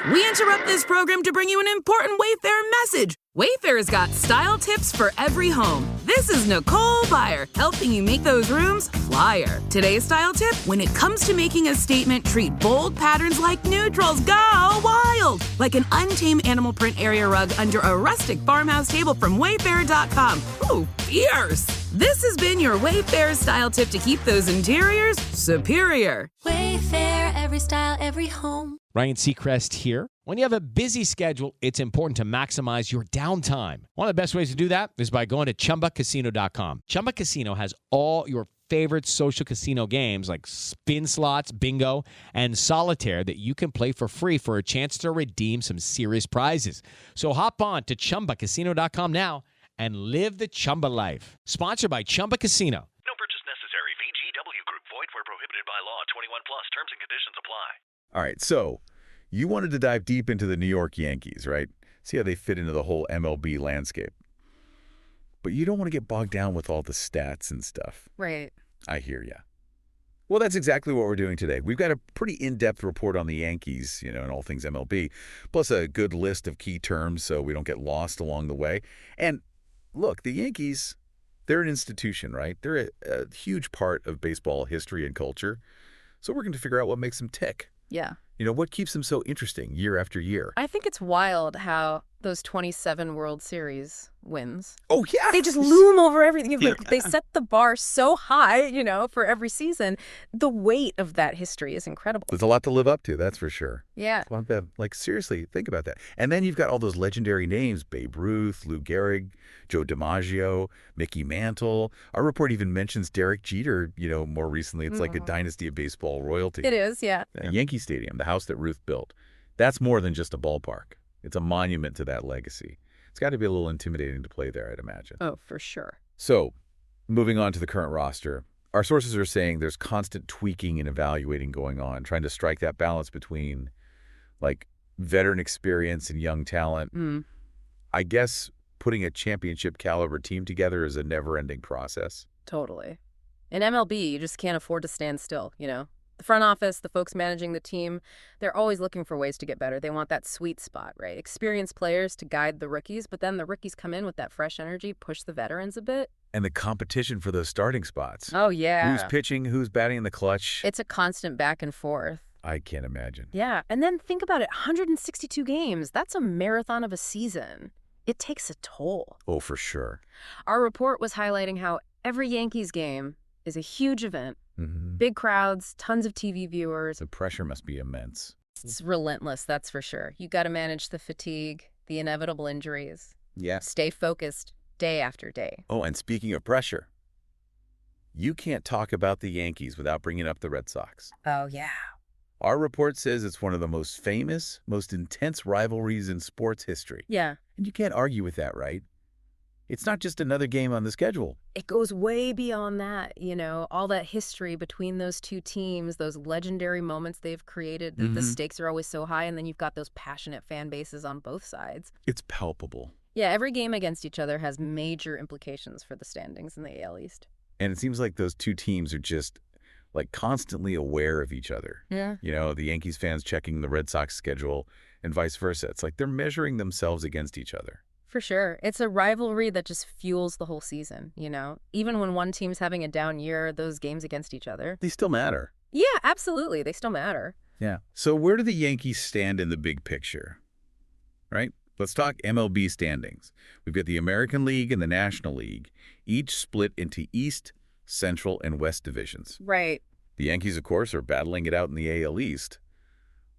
We interrupt this program to bring you an important Wayfair message. Wayfair's got style tips for every home. This is Nicole Byer, helping you make those rooms flyer. Today's style tip: when it comes to making a statement, treat bold patterns like neutrals. Go wild! Like an untamed animal print area rug under a rustic farmhouse table from Wayfair.com. Ooh, fierce! This has been your Wayfair style tip to keep those interiors superior. Wayfair, every style, every home. Ryan Seacrest here. When you have a busy schedule, it's important to maximize your downtime. One of the best ways to do that is by going to ChumbaCasino.com. Chumba Casino has all your favorite social casino games like spin slots, bingo, and solitaire that you can play for free for a chance to redeem some serious prizes. So hop on to ChumbaCasino.com now and live the Chumba life. Sponsored by Chumba Casino. No purchase necessary. VGW Group. Void where prohibited by law. 21 plus. Terms and conditions apply. All right, so you wanted to dive deep into the New York Yankees, right? See how they fit into the whole MLB landscape. But you don't want to get bogged down with all the stats and stuff. Right. I hear ya. Well, that's exactly what we're doing today. We've got a pretty in-depth report on the Yankees, and all things MLB, plus a good list of key terms so we don't get lost along the way. And look, the Yankees, they're an institution, right? They're a huge part of baseball history and culture. So we're going to figure out what makes them tick. Yeah. What keeps them so interesting year after year? I think it's wild how those 27 World Series wins. Oh, yeah. They just loom over everything. They set the bar so high, for every season. The weight of that history is incredible. There's a lot to live up to, that's for sure. Yeah. Like, seriously, think about that. And then you've got all those legendary names: Babe Ruth, Lou Gehrig, Joe DiMaggio, Mickey Mantle. Our report even mentions Derek Jeter, more recently. It's like a dynasty of baseball royalty. It is, yeah. Yankee Stadium, the house that Ruth built. That's more than just a ballpark. It's a monument to that legacy. It's got to be a little intimidating to play there, I'd imagine. Oh, for sure. So, moving on to the current roster, our sources are saying there's constant tweaking and evaluating going on, trying to strike that balance between, veteran experience and young talent. I guess putting a championship caliber team together is a never-ending process. Totally. In MLB, you just can't afford to stand still, The front office, the folks managing the team, they're always looking for ways to get better. They want that sweet spot, right? Experienced players to guide the rookies, but then the rookies come in with that fresh energy, push the veterans a bit. And the competition for those starting spots. Oh, yeah. Who's pitching, who's batting in the clutch. It's a constant back and forth. I can't imagine. Yeah, and then think about it, 162 games. That's a marathon of a season. It takes a toll. Oh, for sure. Our report was highlighting how every Yankees game is a huge event. Big crowds, tons of TV viewers. The pressure must be immense. It's relentless, that's for sure. You got to manage the fatigue, the inevitable injuries. Yeah. Stay focused day after day. Oh, and speaking of pressure, you can't talk about the Yankees without bringing up the Red Sox. Oh, yeah. Our report says it's one of the most famous, most intense rivalries in sports history. Yeah. And you can't argue with that, right? It's not just another game on the schedule. It goes way beyond that, all that history between those two teams, those legendary moments they've created. The stakes are always so high, and then you've got those passionate fan bases on both sides. It's palpable. Yeah, every game against each other has major implications for the standings in the AL East. And it seems like those two teams are just, constantly aware of each other. Yeah. The Yankees fans checking the Red Sox schedule and vice versa. It's like they're measuring themselves against each other. For sure. It's a rivalry that just fuels the whole season, Even when one team's having a down year, those games against each other. They still matter. Yeah, absolutely. They still matter. Yeah. So where do the Yankees stand in the big picture? Right? Let's talk MLB standings. We've got the American League and the National League, each split into East, Central, and West divisions. Right. The Yankees, of course, are battling it out in the AL East,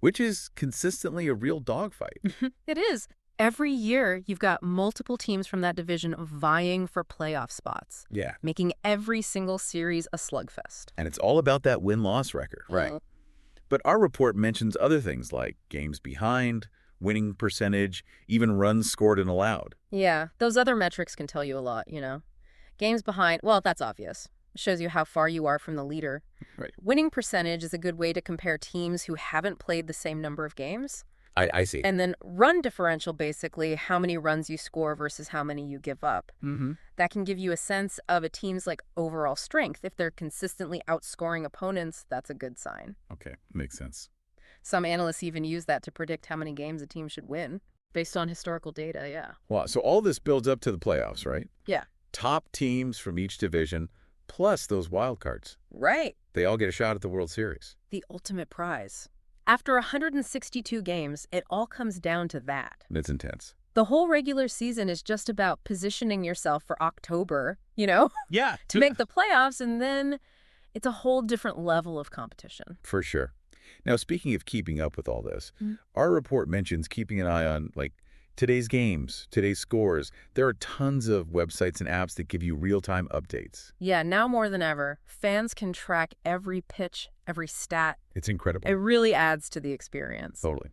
which is consistently a real dogfight. It is. Every year, you've got multiple teams from that division vying for playoff spots. Yeah. Making every single series a slugfest. And it's all about that win-loss record. Right. But our report mentions other things like games behind, winning percentage, even runs scored and allowed. Yeah, those other metrics can tell you a lot, Games behind, well, that's obvious. It shows you how far you are from the leader. Right. Winning percentage is a good way to compare teams who haven't played the same number of games. I see. And then run differential, basically, how many runs you score versus how many you give up. That can give you a sense of a team's overall strength. If they're consistently outscoring opponents, that's a good sign. Okay, makes sense. Some analysts even use that to predict how many games a team should win based on historical data, yeah. Wow, so all this builds up to the playoffs, right? Yeah. Top teams from each division, plus those wild cards. Right. They all get a shot at the World Series. The ultimate prize. After 162 games, it all comes down to that. It's intense. The whole regular season is just about positioning yourself for October, Yeah. to make the playoffs, and then it's a whole different level of competition. For sure. Now, speaking of keeping up with all this, our report mentions keeping an eye on, today's games, today's scores. There are tons of websites and apps that give you real-time updates. Yeah, now more than ever, fans can track every pitch, every stat. It's incredible. It really adds to the experience. Totally.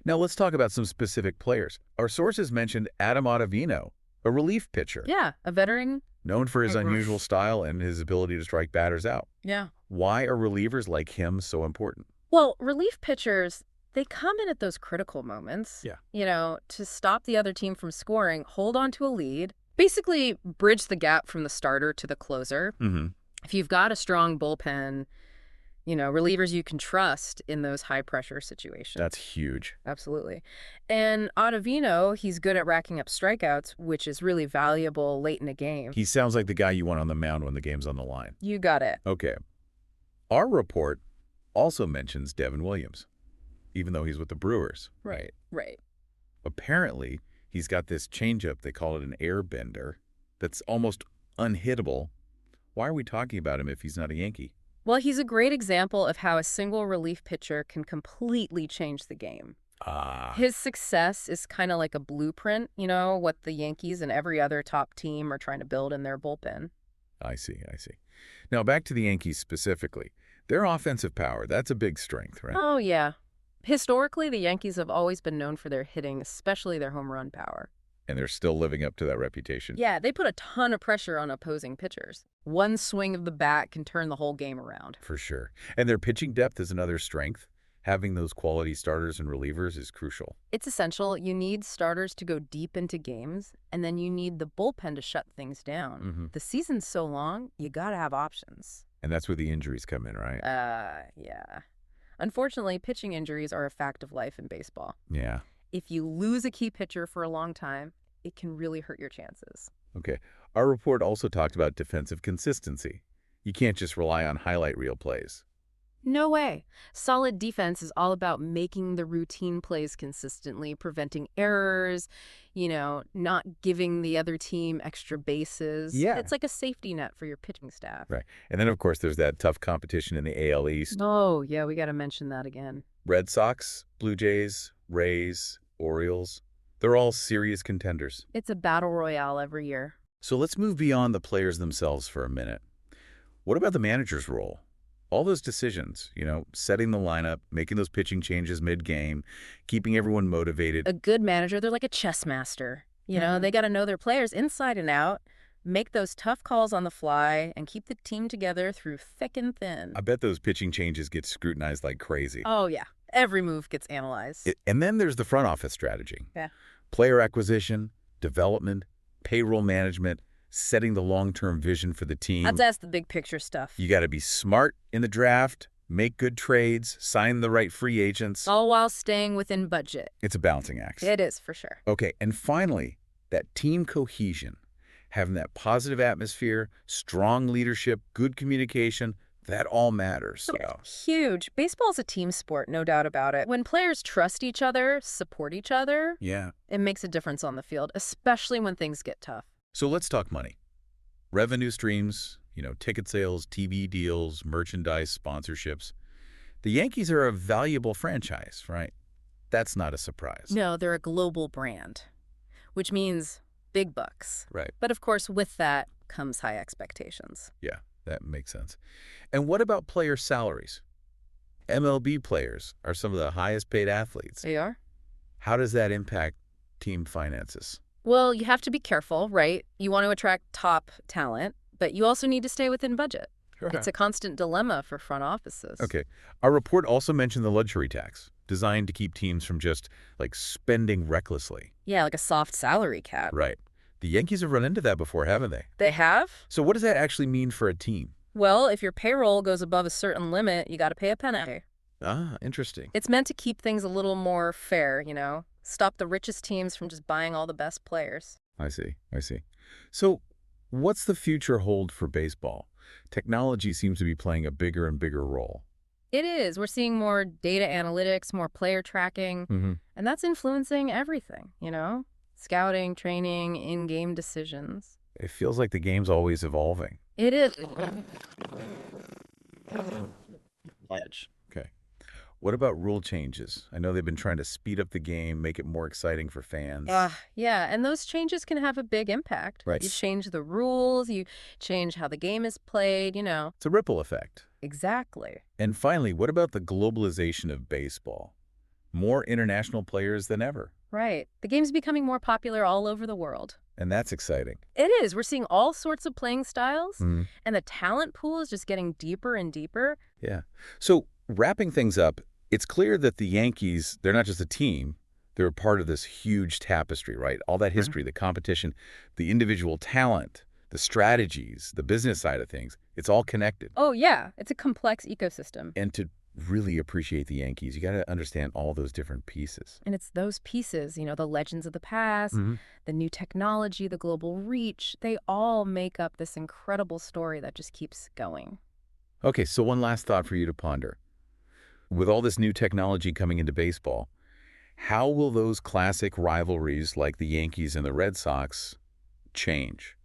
Now, let's talk about some specific players. Our sources mentioned Adam Ottavino, a relief pitcher. Yeah, a veteran. Known for his unusual style and his ability to strike batters out. Yeah. Why are relievers like him so important? Well, relief pitchers, they come in at those critical moments. Yeah. To stop the other team from scoring, hold on to a lead, basically bridge the gap from the starter to the closer. Mm-hmm. If you've got a strong bullpen, relievers you can trust in those high-pressure situations. That's huge. Absolutely. And Ottavino, he's good at racking up strikeouts, which is really valuable late in a game. He sounds like the guy you want on the mound when the game's on the line. You got it. Okay. Our report also mentions Devin Williams, even though he's with the Brewers. Right. Apparently, he's got this changeup, they call it an airbender, that's almost unhittable. Why are we talking about him if he's not a Yankee? Well, he's a great example of how a single relief pitcher can completely change the game. His success is kind of like a blueprint, what the Yankees and every other top team are trying to build in their bullpen. I see. Now, back to the Yankees specifically. Their offensive power, that's a big strength, right? Oh, yeah. Historically, the Yankees have always been known for their hitting, especially their home run power. And they're still living up to that reputation. Yeah, they put a ton of pressure on opposing pitchers. One swing of the bat can turn the whole game around. For sure. And their pitching depth is another strength. Having those quality starters and relievers is crucial. It's essential. You need starters to go deep into games, and then you need the bullpen to shut things down. Mm-hmm. The season's so long, you gotta have options. And that's where the injuries come in, right? Yeah. Unfortunately, pitching injuries are a fact of life in baseball. Yeah. If you lose a key pitcher for a long time, it can really hurt your chances. Okay. Our report also talked about defensive consistency. You can't just rely on highlight reel plays. No way. Solid defense is all about making the routine plays consistently, preventing errors, not giving the other team extra bases. Yeah. It's like a safety net for your pitching staff. Right. And then, of course, there's that tough competition in the AL East. Oh, yeah, we got to mention that again. Red Sox, Blue Jays, Rays, Orioles, they're all serious contenders. It's a battle royale every year. So let's move beyond the players themselves for a minute. What about the manager's role? All those decisions, setting the lineup, making those pitching changes mid-game, keeping everyone motivated. A good manager, they're like a chess master. They got to know their players inside and out, make those tough calls on the fly, and keep the team together through thick and thin. I bet those pitching changes get scrutinized like crazy. Oh, yeah. Every move gets analyzed. And then there's the front office strategy. Yeah. Player acquisition, development, payroll management, setting the long-term vision for the team. That's the big picture stuff. You got to be smart in the draft, make good trades, sign the right free agents. All while staying within budget. It's a balancing act. It is, for sure. Okay, and finally, that team cohesion, having that positive atmosphere, strong leadership, good communication, that all matters. So. Huge. Baseball's a team sport, no doubt about it. When players trust each other, support each other, Yeah. it makes a difference on the field, especially when things get tough. So let's talk money. Revenue streams, ticket sales, TV deals, merchandise, sponsorships. The Yankees are a valuable franchise, right? That's not a surprise. No, they're a global brand, which means big bucks. Right. But of course, with that comes high expectations. Yeah, that makes sense. And what about player salaries? MLB players are some of the highest paid athletes. They are? How does that impact team finances? Well, you have to be careful, right? You want to attract top talent, but you also need to stay within budget. Sure. It's a constant dilemma for front offices. Okay. Our report also mentioned the luxury tax, designed to keep teams from just, spending recklessly. Yeah, like a soft salary cap. Right. The Yankees have run into that before, haven't they? They have? So what does that actually mean for a team? Well, if your payroll goes above a certain limit, you got to pay a penalty. Ah, interesting. It's meant to keep things a little more fair, stop the richest teams from just buying all the best players. I see. So what's the future hold for baseball? Technology seems to be playing a bigger and bigger role. It is. We're seeing more data analytics, more player tracking, and that's influencing everything, scouting, training, in-game decisions. It feels like the game's always evolving. It is. Okay. What about rule changes? I know they've been trying to speed up the game, make it more exciting for fans. Yeah, and those changes can have a big impact. Right. You change the rules, you change how the game is played, It's a ripple effect. Exactly. And finally, what about the globalization of baseball? More international players than ever. Right. The game's becoming more popular all over the world. And that's exciting. It is. We're seeing all sorts of playing styles, and the talent pool is just getting deeper and deeper. Yeah. So wrapping things up, it's clear that the Yankees, they're not just a team, they're a part of this huge tapestry, right? All that history, the competition, the individual talent, the strategies, the business side of things, it's all connected. Oh, yeah. It's a complex ecosystem. And to really appreciate the Yankees, you got to understand all those different pieces. And it's those pieces, the legends of the past, the new technology, the global reach, they all make up this incredible story that just keeps going. Okay, so one last thought for you to ponder. With all this new technology coming into baseball, how will those classic rivalries like the Yankees and the Red Sox change?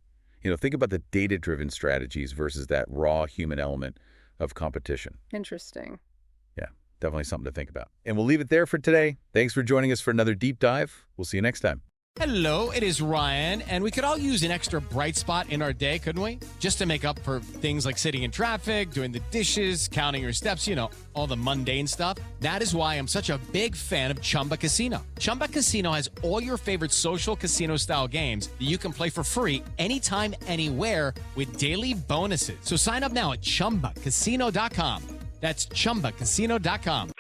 Think about the data-driven strategies versus that raw human element of competition. Interesting. Yeah, definitely something to think about. And we'll leave it there for today. Thanks for joining us for another deep dive. We'll see you next time. Hello, it is Ryan, and we could all use an extra bright spot in our day, couldn't we? Just to make up for things like sitting in traffic, doing the dishes, counting your steps, all the mundane stuff. That is why I'm such a big fan of Chumba Casino. Chumba Casino has all your favorite social casino-style games that you can play for free anytime, anywhere with daily bonuses. So sign up now at ChumbaCasino.com. That's ChumbaCasino.com.